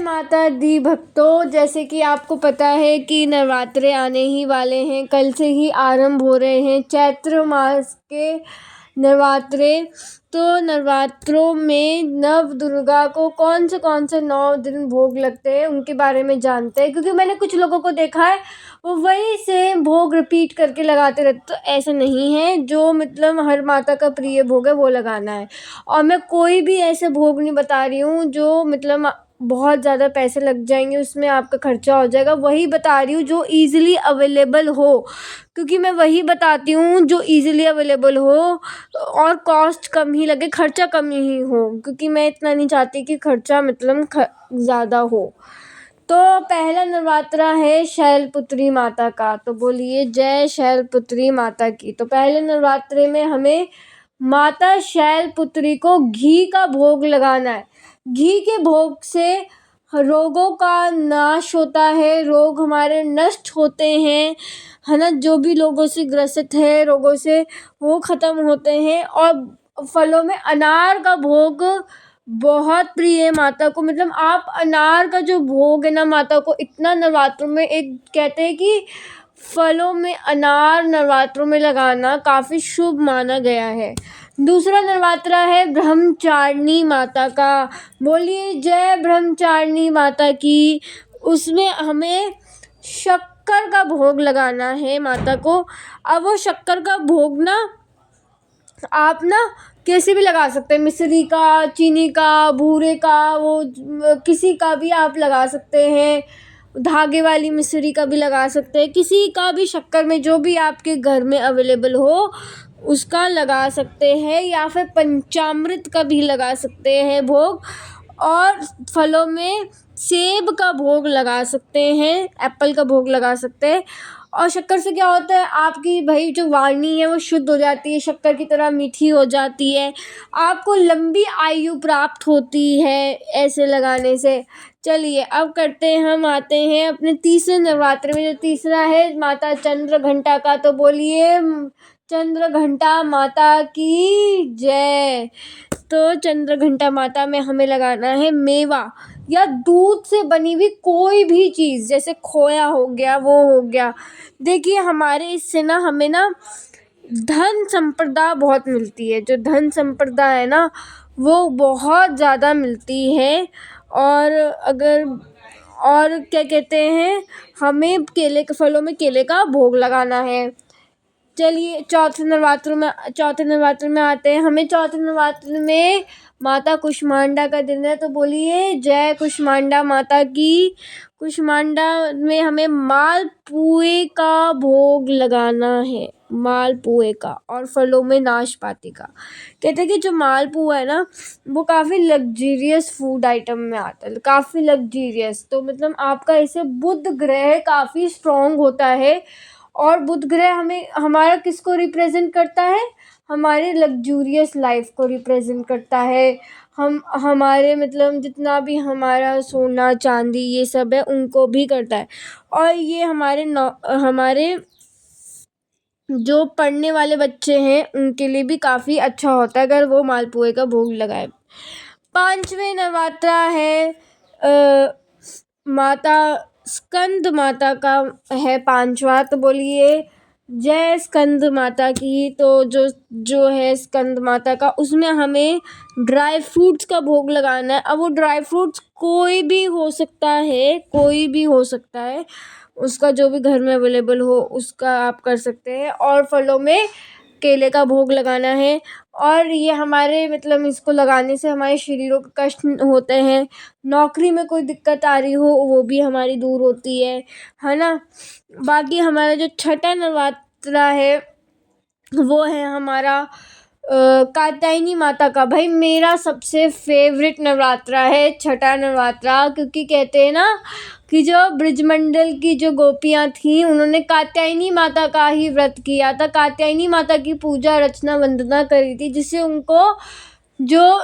माता दी भक्तों, जैसे कि आपको पता है कि नवरात्रे आने ही वाले हैं। कल से ही आरंभ हो रहे हैं चैत्र मास के नवरात्रे। तो नवरात्रों में नव दुर्गा को कौन से 9 दिन भोग लगते हैं उनके बारे में जानते हैं, क्योंकि मैंने कुछ लोगों को देखा है वो वही सेम भोग रिपीट करके लगाते रहते। तो ऐसा नहीं है, जो मतलब हर माता का प्रिय भोग है वो लगाना है। और मैं कोई भी ऐसे भोग नहीं बता रही हूँ जो मतलब बहुत ज़्यादा पैसे लग जाएंगे, उसमें आपका खर्चा हो जाएगा। वही बता रही हूँ जो ईज़िली अवेलेबल हो, क्योंकि मैं वही बताती हूँ जो ईज़िली अवेलेबल हो और कॉस्ट कम ही लगे, खर्चा कम ही हो, क्योंकि मैं इतना नहीं चाहती कि खर्चा मतलब ज़्यादा हो। तो पहला नवरात्रा है शैलपुत्री माता का। तो बोलिए जय शैलपुत्री माता की। तो पहले नवरात्रे में हमें माता शैलपुत्री को घी का भोग लगाना है। घी के भोग से रोगों का नाश होता है, रोग हमारे नष्ट होते हैं, है ना। जो भी लोगों से ग्रसित है रोगों से वो ख़त्म होते हैं। और फलों में अनार का भोग बहुत प्रिय है माता को। मतलब आप अनार का जो भोग है ना माता को, इतना नवरात्रों में, एक कहते हैं कि फलों में अनार नवरात्रों में लगाना काफ़ी शुभ माना गया है। दूसरा नवरात्रा है ब्रह्मचारिणी माता का। बोलिए जय ब्रह्मचारिणी माता की। उसमें हमें शक्कर का भोग लगाना है माता को। अब वो शक्कर का भोग ना आप ना कैसे भी लगा सकते हैं, मिश्री का, चीनी का, बूरे का, वो किसी का भी आप लगा सकते हैं। धागे वाली मिश्री का भी लगा सकते हैं, किसी का भी शक्कर में जो भी आपके घर में अवेलेबल हो उसका लगा सकते हैं, या फिर पंचामृत का भी लगा सकते हैं भोग। और फलों में सेब का भोग लगा सकते हैं, एप्पल का भोग लगा सकते हैं। और शक्कर से क्या होता है, आपकी भाई जो वाणी है वो शुद्ध हो जाती है, शक्कर की तरह मीठी हो जाती है, आपको लंबी आयु प्राप्त होती है ऐसे लगाने से। चलिए अब करते हैं, हम आते हैं अपने तीसरे नवरात्रि में। जो तीसरा है माता चंद्र घंटा का। तो बोलिए चंद्र घंटा माता की जय। तो चंद्र घंटा माता में हमें लगाना है मेवा या दूध से बनी हुई कोई भी चीज़, जैसे खोया हो गया, वो हो गया। देखिए हमारे इससे ना हमें ना धन संपदा बहुत मिलती है। जो धन संपदा है ना वो बहुत ज़्यादा मिलती है। और क्या कहते हैं, हमें केले के फलों में केले का भोग लगाना है। चलिए चौथे नवरात्र में आते हैं। हमें चौथे नवरात्र में माता कुष्मांडा का दिन है। तो बोलिए जय कुष्मांडा माता की। कुष्मांडा में हमें मालपुए का भोग लगाना है, मालपुए का, और फलों में नाशपाती का। कहते हैं कि जो मालपुआ है ना वो काफ़ी लग्जीरियस फूड आइटम में आता है, काफ़ी लग्जीरियस। तो मतलब आपका इसे बुध ग्रह काफ़ी स्ट्रॉन्ग होता है। और बुध ग्रह हमें हमारा किसको रिप्रेजेंट करता है, हमारे लग्जूरियस लाइफ को रिप्रेजेंट करता है। हमारे मतलब जितना भी हमारा सोना चांदी ये सब है उनको भी करता है। और ये हमारे जो पढ़ने वाले बच्चे हैं उनके लिए भी काफ़ी अच्छा होता है अगर वो मालपुए का भोग लगाए। पांचवें नवरात्रा है माता स्कंद माता का है पांचवा। तो बोलिए जय स्कंद माता की। तो जो है स्कंद माता का, उसमें हमें ड्राई फ्रूट्स का भोग लगाना है। अब वो ड्राई फ्रूट्स कोई भी हो सकता है, कोई भी हो सकता है, उसका जो भी घर में अवेलेबल हो उसका आप कर सकते हैं। और फलों में केले का भोग लगाना है। और ये हमारे मतलब इसको लगाने से हमारे शरीरों के कष्ट होते हैं, नौकरी में कोई दिक्कत आ रही हो वो भी हमारी दूर होती है ना। बाकी हमारा जो छठा नवरात्रा है वो है हमारा कात्यायनी माता का। भाई मेरा सबसे फेवरेट नवरात्रा है छठा नवरात्रा, क्योंकि कहते हैं ना कि जो ब्रजमंडल की जो गोपियाँ थीं उन्होंने कात्यायनी माता का ही व्रत किया था, कात्यायनी माता की पूजा अर्चना वंदना करी थी, जिससे उनको जो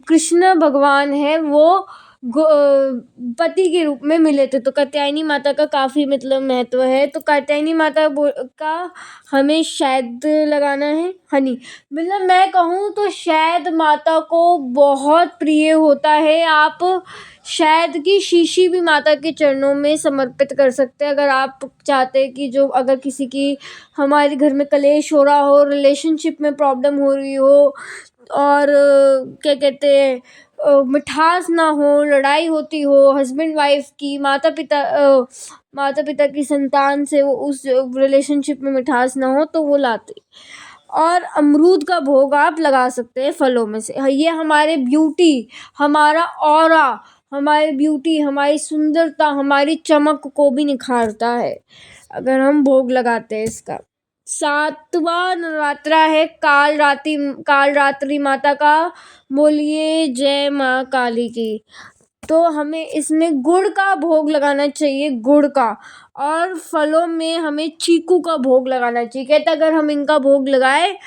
कृष्ण भगवान है वो पति के रूप में मिले थे। तो कात्यायनी माता का काफ़ी मतलब महत्व है। तो कात्यायनी माता का हमें शहद लगाना है, हनी, मतलब मैं कहूँ तो शहद माता को बहुत प्रिय होता है। आप शहद की शीशी भी माता के चरणों में समर्पित कर सकते हैं। अगर आप चाहते हैं कि जो अगर किसी की हमारे घर में कलेश हो रहा हो, रिलेशनशिप में प्रॉब्लम हो रही हो, और क्या कहते हैं, मिठास ना हो, लड़ाई होती हो हस्बैंड वाइफ की, माता पिता की संतान से, वो उस रिलेशनशिप में मिठास ना हो, तो वो लाते। और अमरूद का भोग आप लगा सकते हैं फलों में से। ये हमारे ब्यूटी, हमारा ऑरा, हमारी ब्यूटी, हमारी सुंदरता, हमारी चमक को भी निखारता है अगर हम भोग लगाते हैं इसका। 7वां नवरात्रा है कालरात्रि माता का। बोलिए जय माँ काली की। तो हमें इसमें गुड़ का भोग लगाना चाहिए, गुड़ का। और फलों में हमें चीकू का भोग लगाना चाहिए। कहते अगर हम इनका भोग लगाए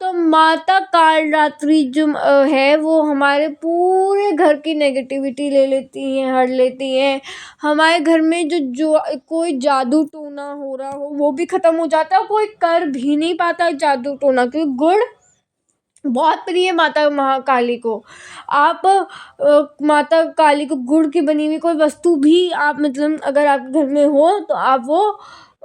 तो माता कालरात्रि जो है वो हमारे पूरे घर की नेगेटिविटी ले लेती हैं, हर लेती हैं। हमारे घर में जो कोई जादू टोना हो रहा हो वो भी ख़त्म हो जाता है। कोई कर भी नहीं पाता जादू टोना, क्योंकि गुड़ बहुत प्रिय माता महाकाली को। आप माता काली को गुड़ की बनी हुई कोई वस्तु भी आप मतलब अगर आपके घर में हो तो आप वो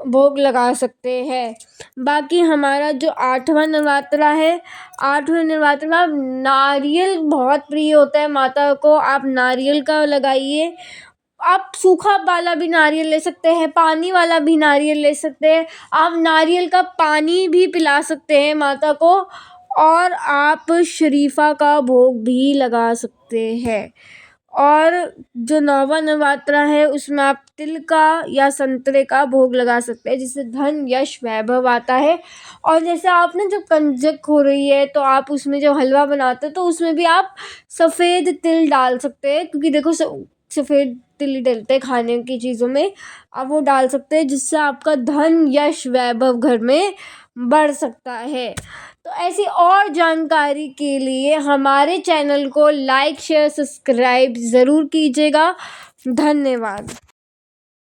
भोग लगा सकते हैं। बाकी हमारा जो 8वां नवरात्रा है, 8वें नवरात्रा में नारियल बहुत प्रिय होता है माता को। आप नारियल का लगाइए। आप सूखा वाला भी नारियल ले सकते हैं, पानी वाला भी नारियल ले सकते हैं। आप नारियल का पानी भी पिला सकते हैं माता को। और आप शरीफा का भोग भी लगा सकते हैं। और जो 9वां नवरात्रा है उसमें आप तिल का या संतरे का भोग लगा सकते हैं, जिससे धन यश वैभव आता है। और जैसे आप ना जब कंजक हो रही है तो आप उसमें जो हलवा बनाते हैं तो उसमें भी आप सफ़ेद तिल डाल सकते हैं, क्योंकि देखो सफ़ेद तिल ही डलते हैं खाने की चीज़ों में। आप वो डाल सकते हैं, जिससे आपका धन यश वैभव घर में बढ़ सकता है। तो ऐसी और जानकारी के लिए हमारे चैनल को लाइक शेयर सब्सक्राइब ज़रूर कीजिएगा। धन्यवाद।